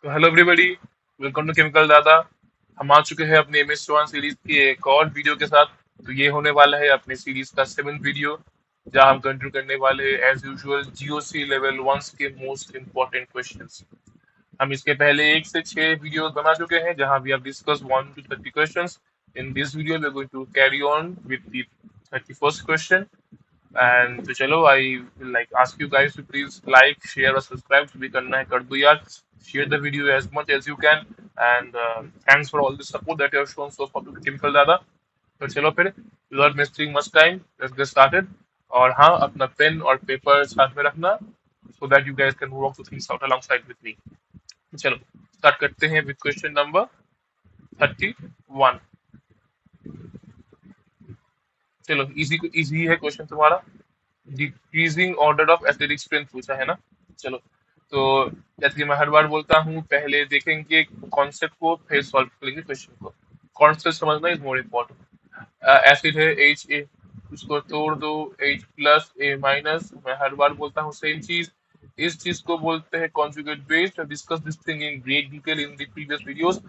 तो hello everybody, welcome to chemical Dada. हम आ चुके हैं अपने MS1 सीरीज की एक और वीडियो के साथ। तो ये होने वाला है अपने सीरीज का 7th वीडियो, जहां हम कंटिन्यू करने वाले हैं एज यूजुअल GOC लेवल 1 के मोस्ट इंपॉर्टेंट क्वेश्चंस। हम इसके पहले 1 से 6 वीडियोस बना चुके हैं जहां we have discuss 1 to 30 questions. In this video we are going to carry on with the 31st question. And तो चलो, I like ask you guys to please like share और सब्सक्राइब। भी करना है कर दो यार। Share the video as much as you can. And thanks for all the support that you have shown so far to chemical Dada. तो चलो फिर, without wasting much time, let's get started. और हाँ, अपना पेन और पेपर साथ में रखना so that you guys can work the things out alongside with me. चलो स्टार्ट करते हैं विद क्वेश्चन नंबर 31। चलो, इजी इजी है क्वेश्चन तुम्हारा। Decreasing order of acidic strength पूछा है ना। चलो, तो जैसे कि मैं हर बार बोलता हूँ, पहले देखेंगे कॉन्सेप्ट को, फिर सॉल्व करेंगे क्वेश्चन को। कॉन्सेप्ट समझना इज मोर इम्पोर्टेंट। एसिड है HA, उसको तोड़ दो, H+A-। मैं हर बार बोलता हूँ सेम चीज। इस चीज को बोलते हैं conjugate based. Discuss this thing in great detail in the previous videos.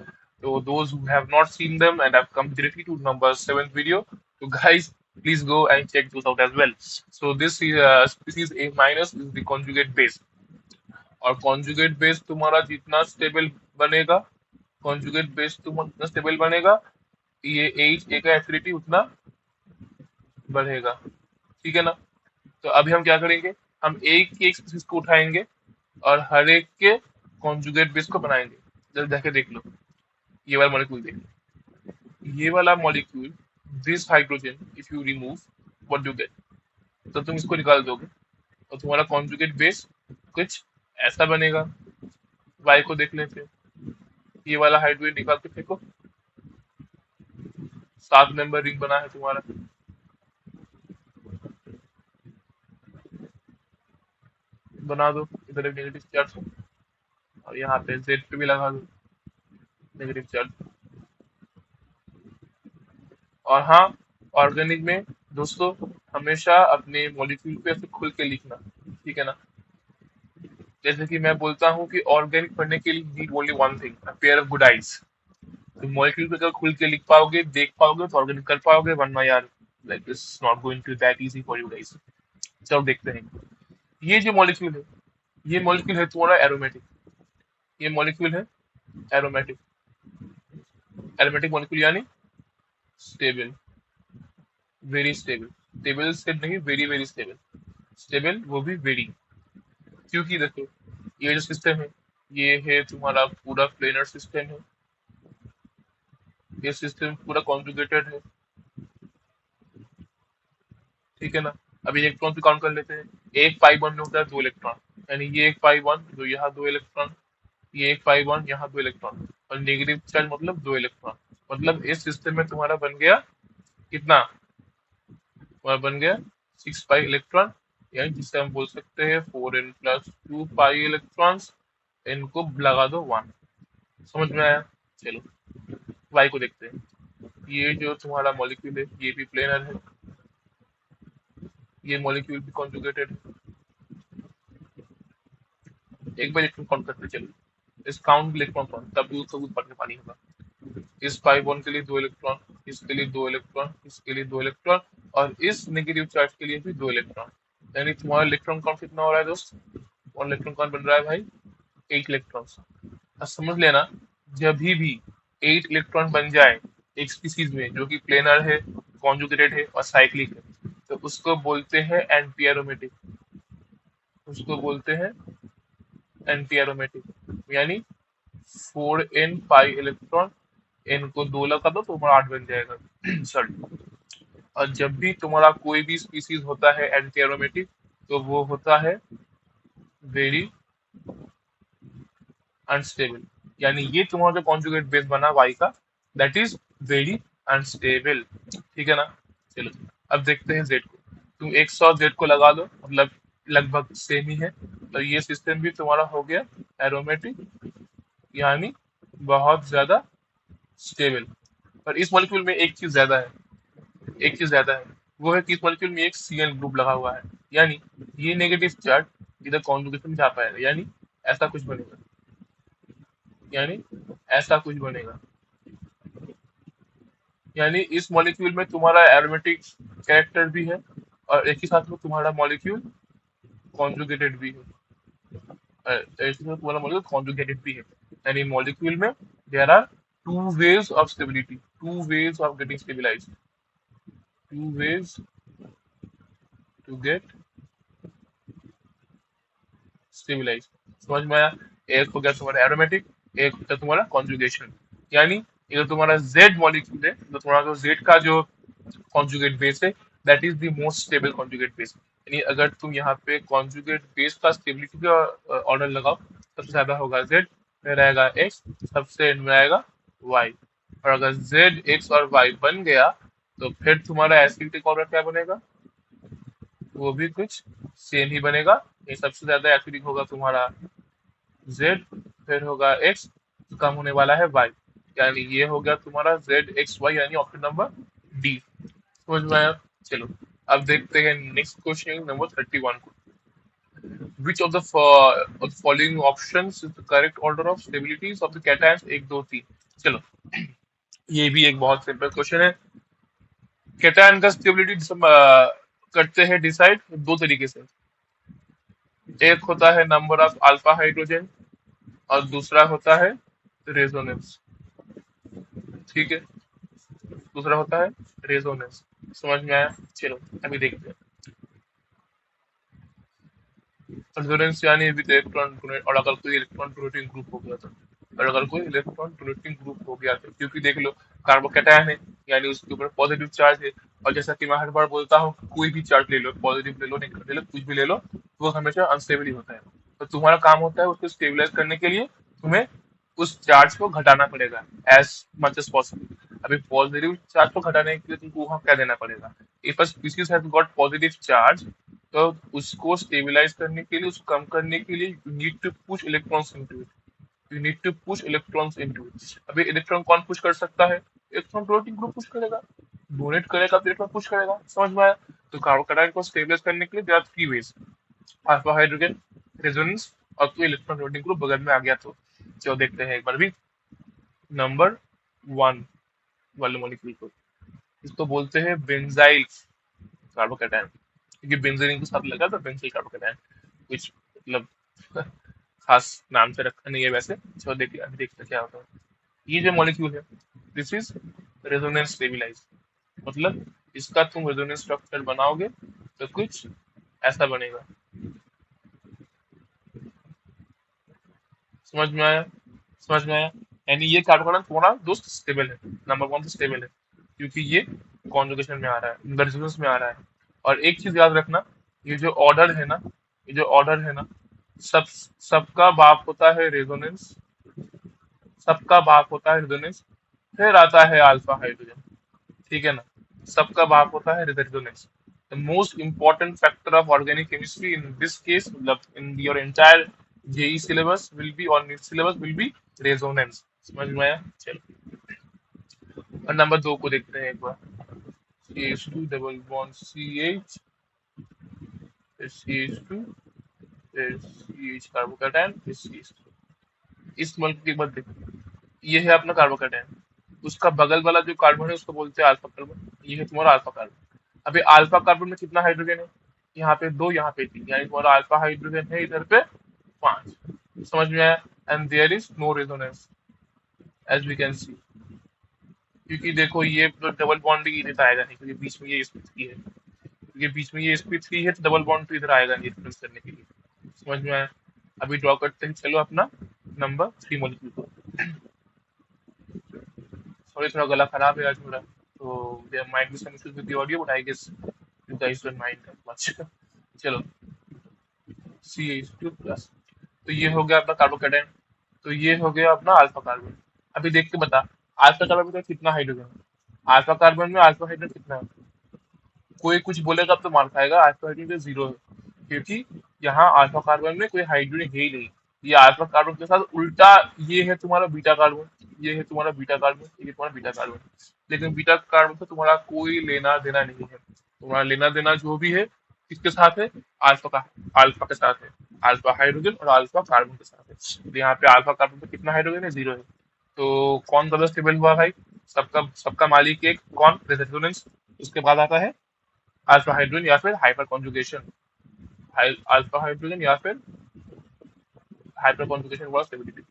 तो those who have not seen them and have come directly to number 7th video, so guys, please go and check those out as well. So this is species A- is the conjugate base। और conjugate base तुम्हारा जितना stable बनेगा, conjugate base तुम्हारा जितना stable बनेगा, ये HA का acidity उतना बढ़ेगा। ठीक है ना। तो अभी हम क्या करेंगे, हम एक स्पीसीज को उठाएंगे और हर एक के कॉन्जुगेट बेस को बनाएंगे। जल्द जाके देख लो, ये वाला मॉलिक्यूल देख लो। ये वाला molecule, this hydrogen if you remove, what do get. तो तुम इसको निकाल दोगे और तुम्हारा कॉन्जुगेट बेस कुछ ऐसा बनेगा। वाई को देख लेते हैं। ये वाला हाइड्रोजन निकाल के फेंको, 7 नंबर रिंग बना है तुम्हारा। बना दो इधर एक नेगेटिव चार्ज, और यहाँ पे जेड पे भी लगा दो नेगेटिव चार्ज। और हाँ, ऑर्गेनिक में दोस्तों, हमेशा अपने मॉलिक्यूल पे ऐसे खुल के लिखना। ठीक है ना। जैसे कि मैं बोलता हूँ कि ऑर्गेनिक पढ़ने के लिए need only one thing, a pair of good eyes. तो मॉलिक्यूल पे अगर खुल के लिख पाओगे, देख पाओगे, तो ऑर्गेनिक कर पाओगे, वरना यार like this not going to that easy for you guys. चलो देखते हैं। ये जो मॉलिक्यूल है, ये मॉलिक्यूल है तुम्हारा एरोमेटिक। ये मॉलिक्यूल है एरोमेटिक। एरोमेटिक मॉलिक्यूल यानी स्टेबल, वेरी स्टेबल। स्टेबल से नहीं, वेरी वेरी स्टेबल। स्टेबल वो भी वेरी। क्योंकि देखो, ये जो सिस्टम है, ये है तुम्हारा पूरा प्लेनर सिस्टम है। ये सिस्टम पूरा कॉन्जुगेटेड है। ठीक है ना। अभी इलेक्ट्रॉन भी काउंट कर लेते हैं। एक पाई वन में होता है 2 इलेक्ट्रॉन, यानी ये एक पाई वन, तो यहाँ 2 इलेक्ट्रॉन। ये एक पाई वन, यहाँ 2 इलेक्ट्रॉन। और नेगेटिव चार्ज मतलब 2 इलेक्ट्रॉन। मतलब इस सिस्टम में तुम्हारा बन गया कितना, तुम्हारा बन गया 6 पाई इलेक्ट्रॉन। यानी जिससे हम बोल सकते हैं 4n+2 पाई इलेक्ट्रॉन्स। इनको लगा दो 1। समझ में आया। चलो, वाई को देखते हैं। ये जो तुम्हारा मॉलिक्यूल है, ये भी प्लेनर है। ये मॉलिक्यूल भी कॉन्जुगेटेड है। एक बार इलेक्ट्रॉन काउंट करते चलो। इस काउंट इलेक्ट्रॉन काउंट, तब भी उसको कुछ पढ़ने पानी होगा। इस पाई वन के लिए 2 इलेक्ट्रॉन, इसके लिए 2 इलेक्ट्रॉन, इसके लिए 2 इलेक्ट्रॉन, और इस नेगेटिव चार्ज के लिए भी 2 इलेक्ट्रॉन। यानी तुम्हारा इलेक्ट्रॉन काउंट कितना हो रहा है दोस्त। और इलेक्ट्रॉन काउंट बन रहा है भाई 8 इलेक्ट्रॉन। अब समझ लेना, जब भी 8 इलेक्ट्रॉन बन जाए एक स्पीसीज में जो कि प्लेनर है, कॉन्जुगेटेड है और साइक्लिक है, तो उसको बोलते हैं एंटी एरोमेटिक। उसको बोलते हैं एंटी एरोमेटिक। यानी 4n पाई इलेक्ट्रॉन, एन को 2 लगा दो तो तुम्हारा 8 बन जाएगा। सॉरी। और जब भी तुम्हारा कोई भी स्पीसीज होता है एंटी एरोमेटिक, तो वो होता है वेरी अनस्टेबल। यानी ये तुम्हारा जो कॉन्जुगेट बेस बना वाई का, दैट इज वेरी अनस्टेबल। ठीक है ना। चलो, अब देखते हैं जेड को। तुम 100 जेड को लगा दो, मतलब लगभग सेम ही है। तो ये सिस्टम भी तुम्हारा हो गया एरोमेटिक, यानी बहुत ज्यादा स्टेबल। पर इस मॉलिक्यूल में एक चीज ज्यादा है। एक चीज ज्यादा है, वो है कि इस मॉलिक्यूल में एक Cl ग्रुप लगा हुआ है। यानी ये नेगेटिव चार्ज इधर कॉन्जुगेशन में जा पाएगा, यानी ऐसा कुछ बनेगा। यानी ऐसा कुछ बनेगा। यानी इस मॉलिक्यूल में तुम्हारा एरोमेटिक कैरेक्टर भी है और एक ही साथ में तुम्हारा मॉलिक्यूल कॉन्जुगेटेड भी है। एक ही साथ तुम्हारा मॉलिक्यूल कॉन्जुगेटेड भी है। यानी मॉलिक्यूल में there are two ways of stability, two ways of getting stabilise, two ways to get stabilise. समझ में आया? एक हो गया तुम्हारा एरोमेटिक, एक होता है तुम्हारा कॉन्जुगेशन। यानी ये जो तुम्हारा जेड मॉलिक्यूल है, जो तुम्हारा जो जेड का जो कॉन्जुगेट बेस है, that is the most stable conjugate base. यानी अगर तुम यहाँ पे कॉन्जुगेट बेस का स्टेबिलिटी का ऑर्डर लगाओ, सबसे ज्यादा होगा जेड, फिर आएगा एक्स, सबसे एंड में आएगा वाई। और अगर जेड एक्स और वाई बन गया तो फिर तुम्हारा एसिडिक ऑर्डर क्या बनेगा? वो भी कुछ सेम ही बनेगा। ये सबसे ज्यादा एसिडिक होगा तुम्हारा जेड, फिर होगा एक्स, कम होने वाला है वाई। यानी ये हो गया तुम्हारा जेड एक्स वाई, यानी ऑप्शन नंबर डी। समझ में आया? चलो अब देखते हैं नेक्स्ट क्वेश्चन नंबर 31 को। Which of the following options is the correct order of stabilities of the cations 1 2 3। चलो ये भी एक बहुत सिंपल क्वेश्चन है। कैटायन का स्टेबिलिटी करते हैं डिसाइड दो तरीके से। एक होता है नंबर ऑफ अल्फा हाइड्रोजन और दूसरा होता है रेजोनेंस। ठीक है, दूसरा होता है रेजोनेंस। समझ में आया? चलो अभी देखते हैं। रेजोनेंस यानी विद इलेक्ट्रॉन डोनेट, और अगर कोई इलेक्ट्रॉन डोनेटिंग ग्रुप हो गया था, और अगर कोई इलेक्ट्रॉन डोनेटिंग ग्रुप हो गया था, क्योंकि देख लो कार्बोकैटायन है यानी उसके ऊपर पॉजिटिव चार्ज है। और जैसा कि मैं हर बार बोलता हूँ, कोई भी चार्ज ले लो, पॉजिटिव ले लो नेगेटिव ले लो, कुछ भी ले लो, वो हमेशा अनस्टेबल ही होता है। तो तुम्हारा काम होता है उसको स्टेबलाइज करने के लिए तुम्हें उस चार्ज को घटाना पड़ेगा एज मच एज पॉसिबल। अभी पॉजिटिव चार्ज को घटाने के लिए तुमको वहां क्या देना पड़ेगा? If a species has got positive charge, तो उसको स्टेबलाइज करने के लिए, उसको कम करने के लिए you need to push electrons into it, you need to push electrons into it. अभी इलेक्ट्रॉन कौन पुश कर सकता है? इलेक्ट्रॉन प्रोटीन ग्रुप पुश करेगा, डोनेट करेगा तो इलेक्ट्रॉन पुश करेगा। समझ में आया? तो कार्बोकैटायन को स्टेबलाइज करने के लिए there are three ways: alpha hydrogen, resonance, और कोई इलेक्ट्रॉन प्रोटीन ग्रुप बगल में आ गया तो। चलो देखते हैं एक बार भी नंबर 1 वाले मॉलिक्यूल को। इसको बोलते हैं बेंजाइल कार्बोकैटायन, क्योंकि बेंजीन के साथ लगा तो बेंजाइल कार्बोकैटायन। कुछ मतलब खास नाम से रखा नहीं है वैसे। चलो देखिए अभी देखते हैं क्या होता है। ये जो मॉलिक्यूल है, दिस इज रेजोनेंस स्टेबलाइज। मतलब इसका तुम रेजोनेंस स्ट्रक्चर बनाओगे तो कुछ ऐसा बनेगा। समझ में आया? समझ में आया? यानी ये कार्बोकैटायन तुम्हारा दोस्त स्टेबल है, नंबर 1 से स्टेबल है, क्योंकि ये कॉन्जुगेशन में आ रहा है, रेजोनेंस में आ रहा है। और एक चीज याद रखना, ये जो ऑर्डर है ना, ये जो ऑर्डर है ना, सब सबका बाप होता है रेजोनेंस, सबका बाप होता है रेजोनेंस, फिर आता है अल्फा हाइड्रोजन। ठीक है ना? सबका बाप होता है resonance. The most important factor of organic chemistry in this case, मतलब in your entire JEE syllabus will be, और NEET syllabus will be resonance. समझ में आया? चलो और नंबर 2 को देखते हैं एक बार। CH2 डबल बॉन्ड CH, फिर CH2, फिर CH कार्बोकैटायन, फिर CH2। इस मॉलिक्यूल की एक बार देखो, ये है अपना कार्बोकैटायन, उसका बगल वाला जो कार्बन है उसको बोलते हैं अल्फा कार्बन। ये है तुम्हारा अल्फा कार्बन। अभी अल्फा कार्बन में कितना हाइड्रोजन है? यहाँ पे 2, यहाँ पे 3, यानी तुम्हारा अल्फा हाइड्रोजन है इधर पे 5। समझ में आया? And there is no resonance as we can see, क्योंकि देखो ये डबल बॉन्ड इधर आएगा नहीं, क्योंकि बीच में ये sp3 है, क्योंकि बीच में ये sp3 है, तो डबल बॉन्ड तो इधर आएगा नहीं रिप्लेस करने के लिए। समझ में आया? अभी ड्रॉ करते हैं चलो अपना नंबर 3 मॉलिक्यूल को। सॉरी थोड़ा गला खराब है आज मेरा, तो there might be some issues with the audio, but I guess you guys don't mind that much. चलो CH2 प्लस, तो ये हो गया अपना कार्बोकैटायन, तो ये हो गया अपना अल्फा कार्बन। अभी देख के बता, अल्फा कार्बन में कितना हाइड्रोजन है? अल्फा कार्बन में अल्फा हाइड्रोजन कितना है? कोई कुछ बोलेगा तो मार खाएगा, अल्फा हाइड्रोजन 0 है, क्योंकि यहाँ अल्फा कार्बन में कोई हाइड्रोजन है ही नहीं। ये अल्फा कार्बन के साथ उल्टा, ये है तुम्हारा बीटा कार्बन, ये है तुम्हारा बीटा कार्बन, ये तुम्हारा बीटा कार्बन। लेकिन बीटा कार्बन से तुम्हारा कोई लेना देना नहीं है। तुम्हारा लेना देना जो भी है किसके साथ है? अल्फा का, अल्फा के साथ है। अल्फा हाइड्रोजन और अल्फा कार्बन के साथ है। तो यहाँ पे अल्फा कार्बन पे कितना हाइड्रोजन है, 0 है। तो कौन ज्यादा स्टेबल हुआ भाई, सबका सबका मालिक एक कौन, रेजोनेंस। उसके बाद आता है अल्फा हाइड्रोजन या फिर हाइपर कॉन्जुगेशन, अल्फा हाइड्रोजन या फिर हाइपर कॉन्जुगेशन वाला स्टेबिलिटी।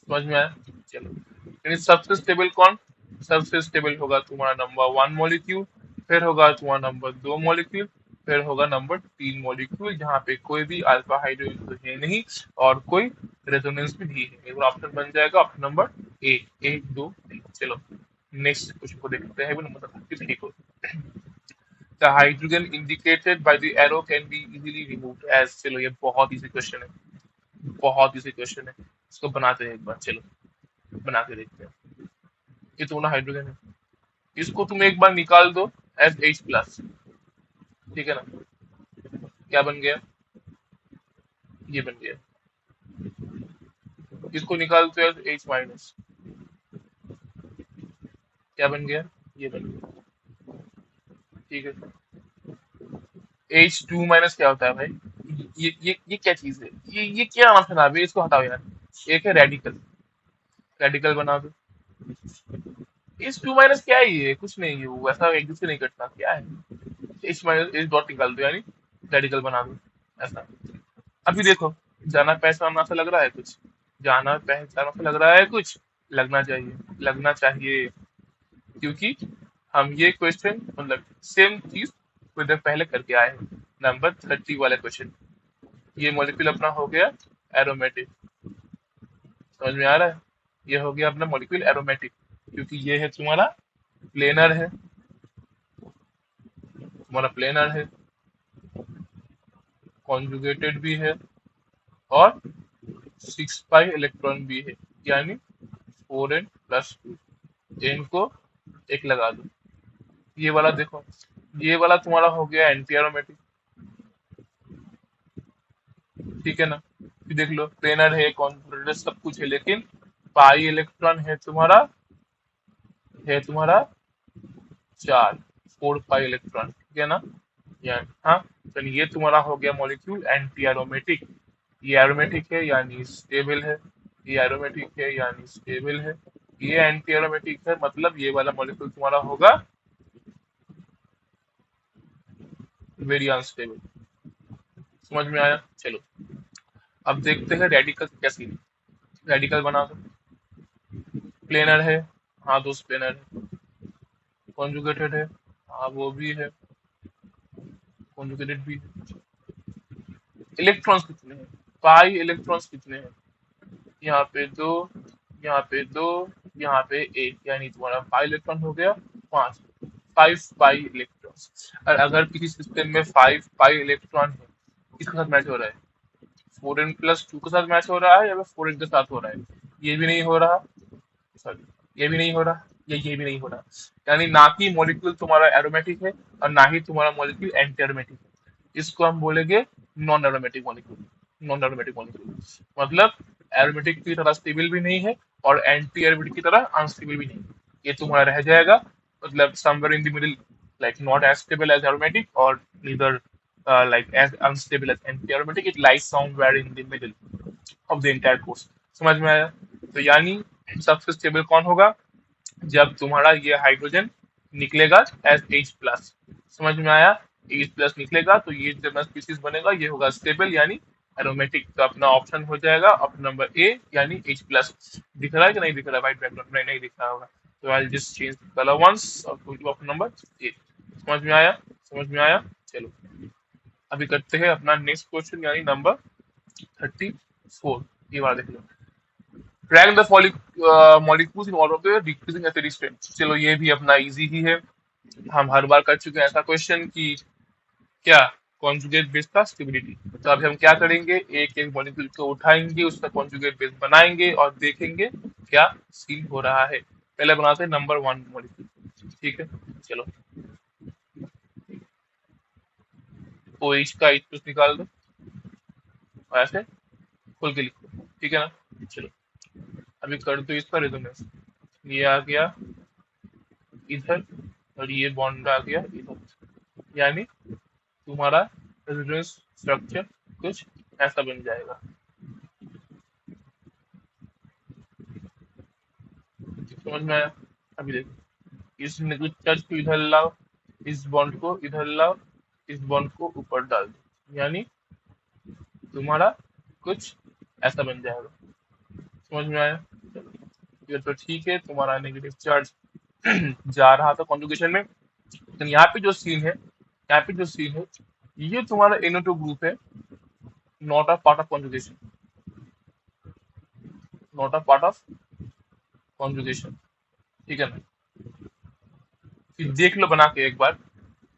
समझ में आया? चलो, यानी सबसे स्टेबल कौन, सबसे स्टेबल होगा तुम्हारा नंबर 1 मॉलिक्यूल, फिर होगा तुम्हारा नंबर 2 मॉलिक्यूल, फिर होगा नंबर 3 मॉलिक्यूल, जहाँ पे कोई भी अल्फा हाइड्रोजन तो है नहीं और कोई रेजोनेंस भी नहीं है। एक ऑप्शन बन जाएगा ऑप्शन नंबर ए, 1 2 3। चलो नेक्स्ट क्वेश्चन को देखते हैं नंबर 33 को। The hydrogen indicated by the arrow can be easily removed as, चलो ये बहुत इजी क्वेश्चन है, बहुत इजी क्वेश्चन है। इसको बनाते हैं एक बार, चलो बना के देखते हैं। ये तो ना हाइड्रोजन है, इसको तुम एक बार निकाल दो एस एच प्लस, ठीक है ना। क्या बन गया, ये बन गया। इसको निकाल दो एस एच माइनस, क्या बन गया, ये बन गया, ठीक है। एच टू माइनस क्या होता है भाई, ये क्या चीज है, ये क्या नाम खराब है, इसको हटाओ यार। एक है रेडिकल, रेडिकल बना दो। एच टू माइनस क्या है, ये कुछ नहीं है, वो वैसा एक दूसरे नहीं कटता, क्या है। एच माइनस एच डॉट निकाल दो, यानी रेडिकल बना दो, ऐसा। अभी देखो, जाना पहचाना सा लग रहा है कुछ, जाना पहचाना सा लग रहा है कुछ, लगना चाहिए, लगना चाहिए। क्योंकि हम ये क्वेश्चन मतलब सेम चीज कुछ देर पहले करके आए हैं, नंबर 30 वाले क्वेश्चन। ये मॉलिक्यूल अपना हो गया एरोमेटिक, समझ में आ रहा है। ये हो गया अपना मॉलिक्यूल एरोमेटिक, क्योंकि ये है तुम्हारा प्लेनर है, तुम्हारा प्लेनर है, कॉन्जुगेटेड भी है, और 6 पाई इलेक्ट्रॉन भी है, यानी 4n+2। एन को एक लगा दो। ये वाला देखो, ये वाला तुम्हारा हो गया एंटी एरोमेटिक, ठीक है ना। फिर देख लो, प्लेनर है, कॉन्जुगेटेड सब कुछ है, लेकिन पाई इलेक्ट्रॉन है तुम्हारा 4, 4 पाई इलेक्ट्रॉन, ठीक है ना। या हाँ, तो ये तुम्हारा हो गया मॉलिक्यूल एंटी एरोमेटिक। ये एरोमेटिक है यानी स्टेबल है, ये एरोमेटिक है यानी स्टेबल है, ये एंटी एरोमेटिक है, मतलब ये वाला मॉलिक्यूल तुम्हारा होगा वेरी अनस्टेबल। समझ में आया? चलो अब देखते हैं रेडिकल कैसे, रेडिकल बना दो। प्लेनर है, हाँ दोस्त प्लेनर है। कॉन्जुगेटेड है, हाँ वो भी है, कॉन्जुगेटेड भी है। इलेक्ट्रॉन्स कितने हैं, पाई इलेक्ट्रॉन्स कितने हैं, यहाँ पे 2, यहाँ पे 2, यहाँ पे 1, यानी तुम्हारा पाई इलेक्ट्रॉन हो गया 5, 5 पाई इलेक्ट्रॉन। और अगर किसी सिस्टम में 5 पाई इलेक्ट्रॉन है, किसके साथ मैच हो रहा है, 4n+2 के साथ मैच हो रहा है या फिर 4n के साथ हो रहा है, ये भी नहीं हो रहा, सॉरी ये भी नहीं हो रहा, ये भी नहीं हो रहा। यानी ना ही मॉलिक्यूल तुम्हारा एरोमेटिक है और ना ही तुम्हारा मॉलिक्यूल एंटी एरोमेटिक है। इसको हम बोलेंगे non aromatic molecule, non aromatic molecule. मतलब एरोमेटिक की तरह स्टेबल भी नहीं है और एंटी एरोमेटिक की तरह अनस्टेबल भी नहीं है। ये तुम्हारा रह जाएगा मतलब somewhere in the middle, like not as stable as aromatic or neither like as unstable as anti-aromatic. It lies somewhere in the middle of the entire course. समझ में आया? तो यानी सबसे स्टेबल कौन होगा, जब तुम्हारा ये हाइड्रोजन निकलेगा एस एच प्लस। समझ में आया? एच प्लस निकलेगा तो ये जब स्पीसीज बनेगा, ये होगा स्टेबल यानी एरोमेटिक। तो अपना ऑप्शन हो जाएगा ऑप्शन नंबर ए यानी एच प्लस। दिख रहा है कि नहीं दिख रहा है, व्हाइट बैकग्राउंड में नहीं दिख रहा होगा, तो I just change colour once और go to option number A. समझ में आया? समझ में आया? चलो अभी करते हैं अपना नेक्स्ट क्वेश्चन यानी नंबर 34। ये वाला देख लो, drag the molecules in order of the decreasing acidic strength. चलो ये भी अपना इजी ही है, हम हर बार कर चुके हैं ऐसा क्वेश्चन कि क्या, कॉन्जुगेट बेस का स्टेबिलिटी। तो अभी हम क्या करेंगे, एक एक मॉलिक्यूल को उठाएंगे, उसका कॉन्जुगेट बेस बनाएंगे और देखेंगे क्या सीन हो रहा है। पहले बनाते हैं नंबर 1 मॉलिक्यूल, ठीक है। चलो ओ एच का एच प्लस निकाल दो, और ऐसे खोल के लिखो, ठीक है ना। चलो अभी कर दो इसका रेजोनेंस, ये आ गया इधर और ये बॉन्ड आ गया इधर, यानी तुम्हारा रेजोनेंस स्ट्रक्चर कुछ ऐसा बन जाएगा। समझ में आया? अभी देखो, इस नेगेटिव चार्ज को इधर लाओ, इस बॉन्ड को इधर लाओ, इस बॉन्ड को ऊपर डाल दो, यानी तुम्हारा कुछ ऐसा बन जाएगा। समझ में आया? चलो, ये तो ठीक है, तुम्हारा नेगेटिव चार्ज जा रहा था कॉन्जुगेशन में। तो यहाँ पे जो सीन है, यहाँ पे जो सीन है, ये तुम्हारा NO2 ग्रुप है, not a part of conjugation, not a part of conjugation. ठीक है ना? फिर देख लो बना के एक बार,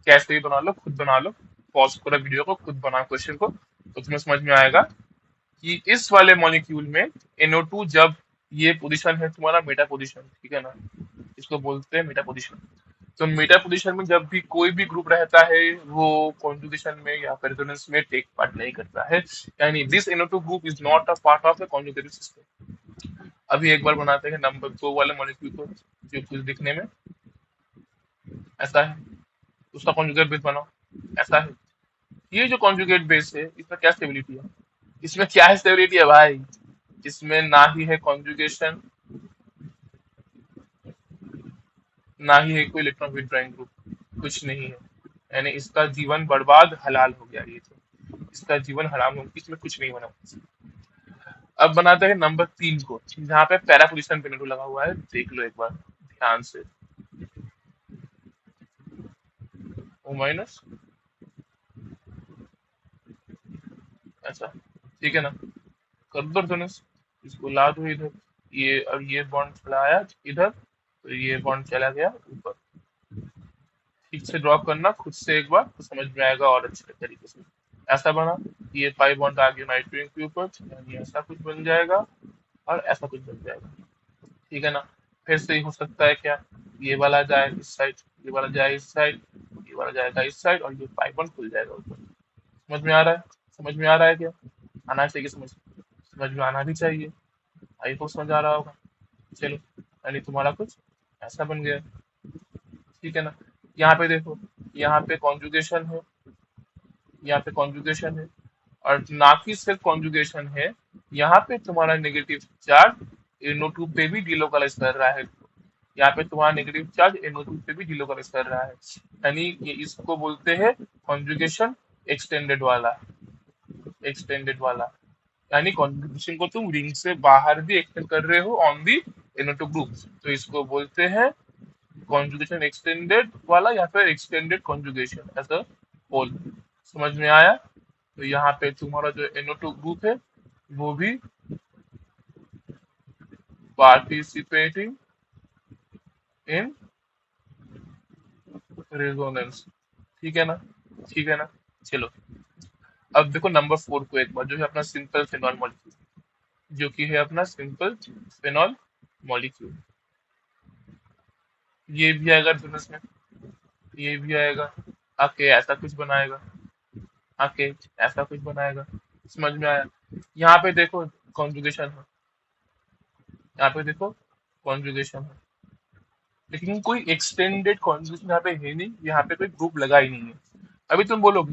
कैसे भी बना लो, खुद बना लो, पॉज करो वीडियो को, खुद बनाओ क्वेश्चन को, तो तुम्हें समझ में आएगा कि इस वाले मॉलिक्यूल में NO2 जब ये पोजीशन है तुम्हारा मेटा पोजीशन, ठीक है ना, इसको बोलते हैं मेटा पोजीशन। तो मेटा पोजीशन में जब भी कोई भी ग्रुप रहता है, वो कॉन्जुगेशन में या फिर रेजोनेंस में टेक पार्ट नहीं करता है, यानी this NO2 group is not a part of the conjugative system. अभी एक बार बनाते हैं नंबर 2 वाले मॉलिक्यूल को, जो कुछ दिखने में ऐसा है, उसका कॉन्जुगेट बेस बनाओ, ऐसा है। ये जो कॉन्जुगेट बेस है, इसमें क्या स्टेबिलिटी है? इसमें क्या है स्टेबिलिटी है भाई? इसमें ना ही है कॉन्जुगेशन, ना ही है कोई इलेक्ट्रॉन विथड्रॉइंग ग्रुप, कुछ नहीं है। यानी इसका जीवन बर्बाद हलाल हो गया, ये तो इसका जीवन हराम हो गया, इसमें कुछ नहीं बना। अब बनाते हैं नंबर 3 को, जहाँ पे पैरा पोजिशन पे लगा हुआ है, देख लो एक बार ध्यान से। ओ माइनस, ऐसा, ठीक है ना? कर दो रेजोनेंस, इसको ला दो इधर, ये अब ये बॉन्ड चला आया इधर, तो ये बॉन्ड चला गया ऊपर। ठीक से ड्रॉ करना खुद से एक बार, तो समझ में आएगा और अच्छे तरीके से। ऐसा बना, ये पाई बॉन्ड आ गया नाइट्रोजन के ऊपर, यानी ऐसा कुछ बन जाएगा और ऐसा कुछ बन जाएगा। ठीक है ना? फिर से ही हो सकता है क्या, ये वाला जाए इस साइड, ये वाला जाए इस साइड, ये वाला जाएगा इस साइड, और ये पाई बॉन्ड खुल जाएगा ऊपर। समझ में आ रहा है? समझ में आ रहा है क्या? आना चाहिए समझ, समझ में आना भी चाहिए। आई होप समझ आ रहा होगा। चलो, यानी तुम्हारा कुछ ऐसा बन गया। ठीक है ना? यहाँ पे देखो, यहाँ पे कॉन्जुगेशन है, यहाँ पे कॉन्जुगेशन है, और ना कि सिर्फ कॉन्जुगेशन है, यहाँ पे तुम्हारा नेगेटिव चार्ज NO2 पे भी डिलोकलाइज कर रहा है। यहाँ पे तुम्हारा नेगेटिव चार्ज NO2 पे भी डिलोकलाइज कर रहा है, यानी ये इसको बोलते हैं कॉन्जुगेशन एक्सटेंडेड वाला, एक्सटेंडेड वाला। यानी कॉन्जुगेशन को तुम रिंग से बाहर भी एक्सटेंड कर रहे हो ऑन दी NO2 ग्रुप, तो इसको बोलते हैं कॉन्जुगेशन एक्सटेंडेड वाला या फिर extended conjugation as a whole. समझ में आया? तो यहाँ पे तुम्हारा जो NO2 ग्रुप है, वो भी पार्टिसिपेटिंग इन रेजोनेंस। ठीक है ना? ठीक है ना? चलो, अब देखो नंबर 4 को एक बार, जो है अपना सिंपल फिनॉल मॉलिक्यूल, जो कि है अपना सिंपल फिनॉल मॉलिक्यूल। ये भी आएगा रेजोनेंस में, ये भी आएगा, आके ऐसा कुछ बनाएगा, आके ऐसा कुछ बनाएगा। समझ में आया? यहाँ पे देखो कॉन्जुगेशन है, यहाँ पे देखो कॉन्जुगेशन है, लेकिन कोई एक्सटेंडेड कॉन्जुगेशन यहाँ पे है नहीं, यहाँ पे कोई ग्रुप लगा ही नहीं है। अभी तुम बोलोगे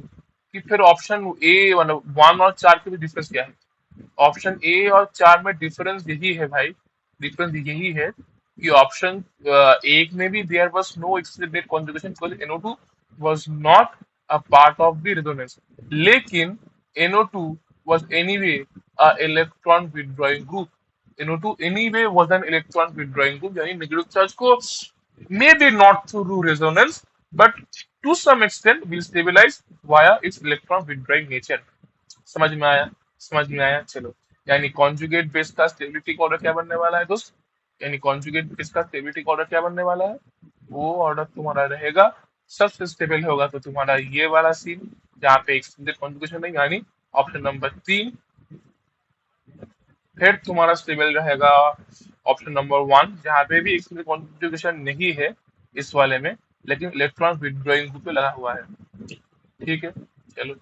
कि फिर ऑप्शन ए मतलब 1 और 4 के भी डिफरेंस क्या है? ऑप्शन ए और 4 में डिफरेंस यही है भाई, डिफरेंस यही है कि ऑप्शन एक में भी there was no extended conjugation because NO2 was not a part of the resonance, लेकिन NO2 was anyway a electron withdrawing group. NO2 anyway was an electron withdrawing group, यानी नेगेटिव चार्ज को maybe not through resonance but to some extent will stabilize via its electron withdrawing nature. समझ में आया? समझ में आया? चलो, यानी कॉन्जुगेट बेस का स्टेबिलिटी ऑर्डर क्या बनने वाला है दोस्त? यानी कॉन्जुगेट बेस का स्टेबिलिटी ऑर्डर क्या बनने वाला है? वो ऑर्डर तुम्हारा रहेगा, सबसे स्टेबल होगा तो तुम्हारा ये वाला सीन, जहाँ पे एक्सटेंडेड कॉन्जुगेशन नहीं, यानी ऑप्शन नंबर 3। फिर तुम्हारा स्टेबल रहेगा ऑप्शन नंबर 1, जहाँ पे भी एक्सटेंडेड कॉन्जुगेशन नहीं है इस वाले में, लेकिन इलेक्ट्रॉन विथड्रॉइंग ग्रुप पे लगा हुआ है। ठीक है? चलो,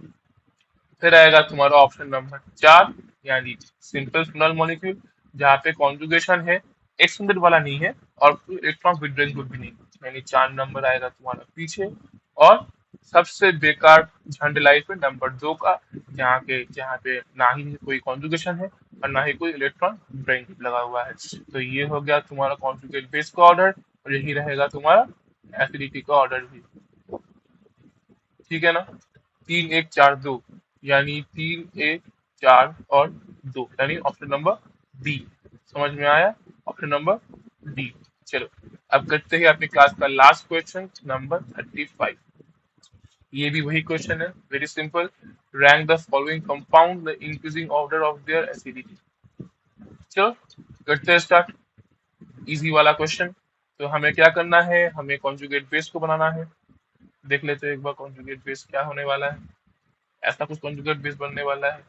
फिर आएगा तुम्हारा ऑप्शन नंबर 4, यानी सिंपल फिनोल मॉलिक्यूल, जहाँ पे कॉन्जुगेशन है, एक्सटेंडेड वाला नहीं है और इलेक्ट्रॉन विथड्रॉइंग ग्रुप भी नहीं, यानी 4 नंबर आएगा तुम्हारा पीछे। और सबसे बेकार झंड लाइफ है नंबर 2 का, जहाँ पे ना ही कोई कॉन्जुगेशन है और ना ही कोई इलेक्ट्रॉन ब्रेक लगा हुआ है। तो ये हो गया तुम्हारा कॉन्जुगेट बेस का ऑर्डर, और यही रहेगा तुम्हारा एसिडिटी का ऑर्डर भी। ठीक है ना? 3 1 4 2, यानी 3 1 4 और 2, यानी ऑप्शन नंबर डी। समझ में आया? Option number D. चलो, अब करते हैं अपनी क्लास का लास्ट क्वेश्चन नंबर 35। ये भी वही क्वेश्चन है, very simple. Rank the following compound the increasing order of their acidity. चलो करते हैं स्टार्ट। इजी वाला क्वेश्चन। तो हमें क्या करना है, हमें कॉन्जुगेट बेस को बनाना है। देख लेते हैं एक बार कॉन्जुगेट बेस क्या होने वाला है। ऐसा कुछ कॉन्जुगेट बेस बनने वाला है।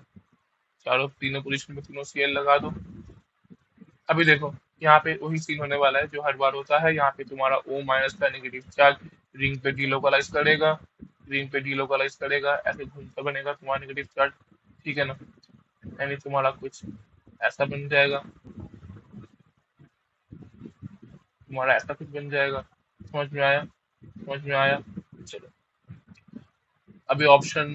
चारों तीनों पोजीशन में तीनों सीएल लगा दो। अभी देखो, यहाँ पे वही सीन होने वाला है जो हर बार होता है। यहाँ पे तुम्हारा O माइनस का नेगेटिव चार्ज रिंग पे डीलोकलाइज करेगा, रिंग पे डीलोकलाइज करेगा, ऐसे घूमता बनेगा तुम्हारा नेगेटिव चार्ज। ठीक है ना? यानी तुम्हारा कुछ ऐसा बन जाएगा, तुम्हारा ऐसा कुछ बन जाएगा। समझ में आया? समझ में आया? चलो, अभी ऑप्शन,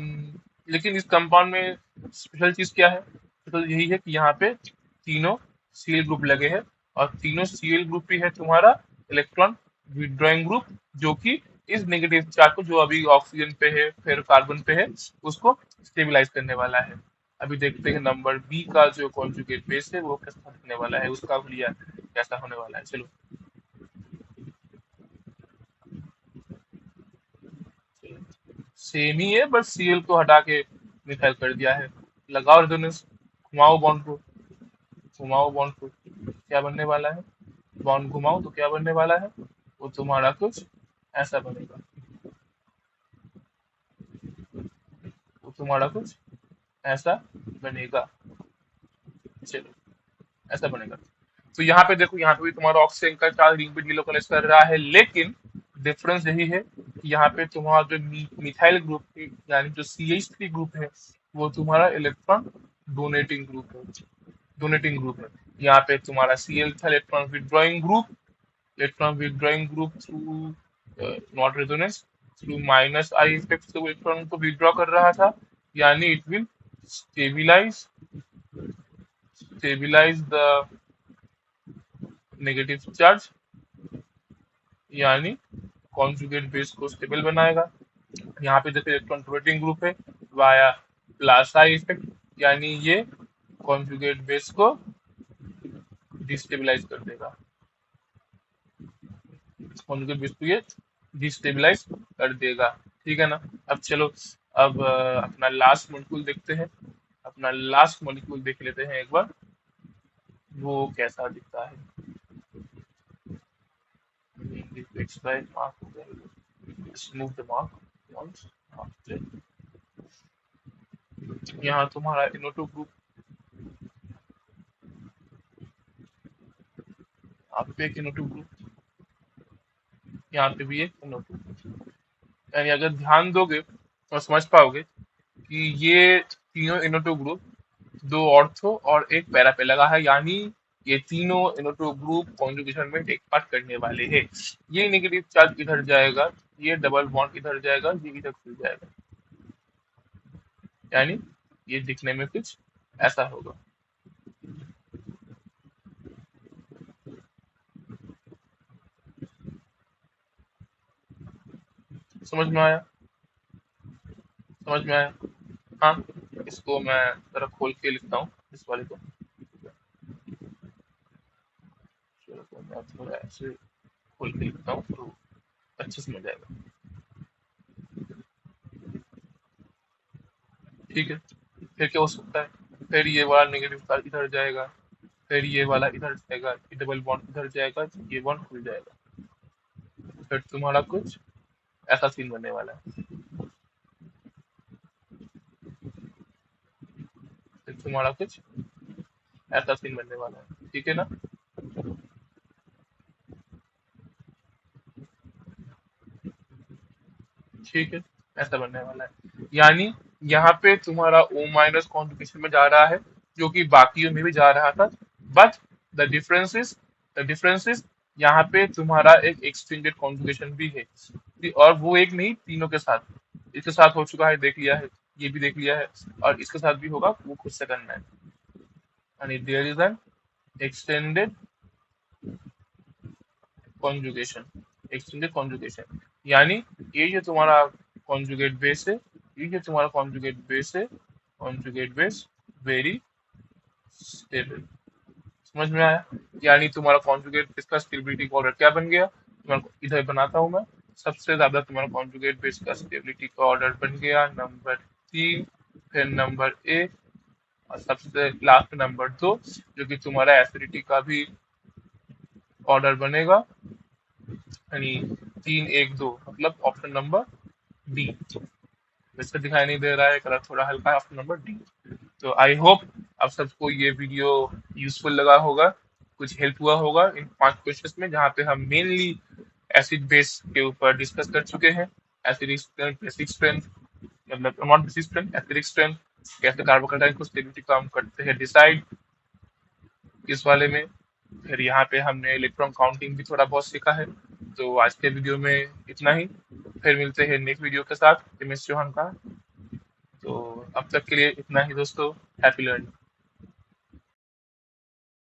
लेकिन इस कंपाउंड में स्पेशल चीज क्या है? तो यही है कि यहाँ पे तीनों सीएल ग्रुप लगे हैं, और तीनों सीएल ग्रुप भी है तुम्हारा इलेक्ट्रॉन विड्रॉइंग ग्रुप, जो कि इस नेगेटिव चार्ज को, जो अभी ऑक्सीजन पे है फिर कार्बन पे है, उसको स्टेबलाइज करने वाला है। अभी देखते हैं नंबर बी का जो कॉन्जुगेट बेस है वो कैसा होने वाला है, उसका हुलिया कैसा होने वाला है। चलो, सेम ही है, बस सीएल को हटा के मिथाइल कर दिया है। लगाओ रेजोनेंस, घुमाओ बॉन्ड को, घुमाओ बॉन्ड को, क्या बनने वाला है? बॉन्ड घुमाओ तो क्या बनने वाला है? वो तुम्हारा कुछ ऐसा बनेगा, वो तुम्हारा कुछ ऐसा बनेगा। चलो, ऐसा बनेगा। तो यहाँ पे देखो, यहाँ पे भी तुम्हारा ऑक्सीजन का चार्ज रिंग पे डिलोकलाइज कर रहा है, लेकिन डिफरेंस यही है कि यहाँ पे तुम्हारा जो मिथाइल ग्रुप यानी जो CH3 ग्रुप है, वो तुम्हारा इलेक्ट्रॉन डोनेटिंग ग्रुप है, डोनेटिंग ग्रुप है। यहाँ पे तुम्हारा Cl था electron withdrawing group, electron withdrawing group through not resonance, through minus I effect से वो इलेक्ट्रॉन को विड्रॉ कर रहा था, यानी it will stabilise stabilise the negative charge, यानी कॉन्जुगेट बेस को स्टेबल बनाएगा। यहाँ पे देखो इलेक्ट्रॉन डोनेटिंग ग्रुप है वाया प्लस आई इफेक्ट, यानी ये कॉन्जुगेट बेस को डिस्टेबलाइज कर देगा, कॉन्जुगेट बेस को ये डिस्टेबलाइज कर देगा। ठीक है ना? अब चलो, अब अपना लास्ट मॉलिक्यूल देखते हैं। अपना लास्ट मॉलिक्यूल देख लेते हैं एक बार, वो कैसा दिखता है। स्मूथ द मार्क once, यहाँ तुम्हारा NO2 ग्रुप, यहाँ पे एक NO2 ग्रुप, यहाँ पे भी एक NO2 ग्रुप। यानी अगर ध्यान दोगे और समझ पाओगे कि ये तीनों NO2 ग्रुप 2 ऑर्थो और एक पैरा पे लगा है, यानी ये तीनों NO2 ग्रुप कॉन्जुगेशन में टेक पार्ट करने वाले हैं। ये नेगेटिव चार्ज इधर जाएगा, ये डबल बॉन्ड इधर जाएगा, ये इधर खुल जाएगा, यानी ये दिखने में कुछ ऐसा होगा। समझ में आया? समझ में आया? हाँ, इसको मैं जरा खोल के लिखता हूँ इस वाले को। चलो, तो मैं थोड़ा ऐसे खोल के लिखता हूँ तो अच्छे से मिल जाएगा। ठीक है, फिर क्या हो सकता है? फिर ये वाला नेगेटिव चार्ज इधर जाएगा, फिर ये वाला इधर जाएगा, ये डबल बॉन्ड इधर जाएगा, ये बॉन्ड खुल जाएगा, फिर तुम्हारा कुछ ऐसा सीन बनने वाला है। फिर तुम्हारा कुछ ऐसा सीन बनने वाला है। ठीक है ना? ठीक है, ऐसा बनने वाला है। यानी यहाँ पे तुम्हारा O माइनस कॉन्जुगेशन में जा रहा है, जो कि बाकियों में भी जा रहा था, but the difference is the difference is यहाँ पे तुम्हारा एक एक्सटेंडेड कॉन्जुगेशन भी है, और वो एक नहीं, तीनों के साथ। इसके साथ हो चुका है, देख लिया है, ये भी देख लिया है, और इसके साथ भी होगा, वो खुद से करना है। And there is an extended conjugation, extended conjugation, यानी ये जो तुम्हारा कॉन्जुगेट बेस है, ये जो तुम्हारा कॉन्जुगेट बेस है, कॉन्जुगेट बेस वेरी स्टेबल। समझ में आया? यानी तुम्हारा कॉन्जुगेट बेस का स्टेबिलिटी का ऑर्डर क्या बन गया, तुम्हारा इधर बनाता हूं मैं। सबसे ज्यादा तुम्हारा कॉन्जुगेट बेस का स्टेबिलिटी का ऑर्डर बन गया नंबर 3, फिर नंबर 1, और सबसे लास्ट नंबर 2, जो कि तुम्हारा एसिडिटी का भी ऑर्डर बनेगा, यानी 3 1 2, मतलब ऑप्शन नंबर डी। वैसे दिखाई नहीं दे रहा है, कलर थोड़ा हल्का है, ऑप्शन नंबर डी। तो आई होप आप सबको ये वीडियो यूजफुल लगा होगा, कुछ हेल्प हुआ होगा इन 5 क्वेश्चंस में, जहाँ पे हम मेनली एसिड बेस के ऊपर डिस्कस कर चुके हैं। एसिडिक स्ट्रेंथ, बेसिक स्ट्रेंथ, मतलब not basic strength, acidic strength, कैसे कार्बोकेटाइन को स्टेबिलिटी काम करते हैं डिसाइड इस वाले में। फिर यहाँ पे हमने इलेक्ट्रॉन काउंटिंग भी थोड़ा बहुत सीखा है। तो आज के वीडियो में इतना ही, फिर मिलते हैं नेक्स्ट वीडियो के साथ, एम एस चौहान का। तो अब तक के लिए इतना ही दोस्तों, हैप्पी लर्निंग।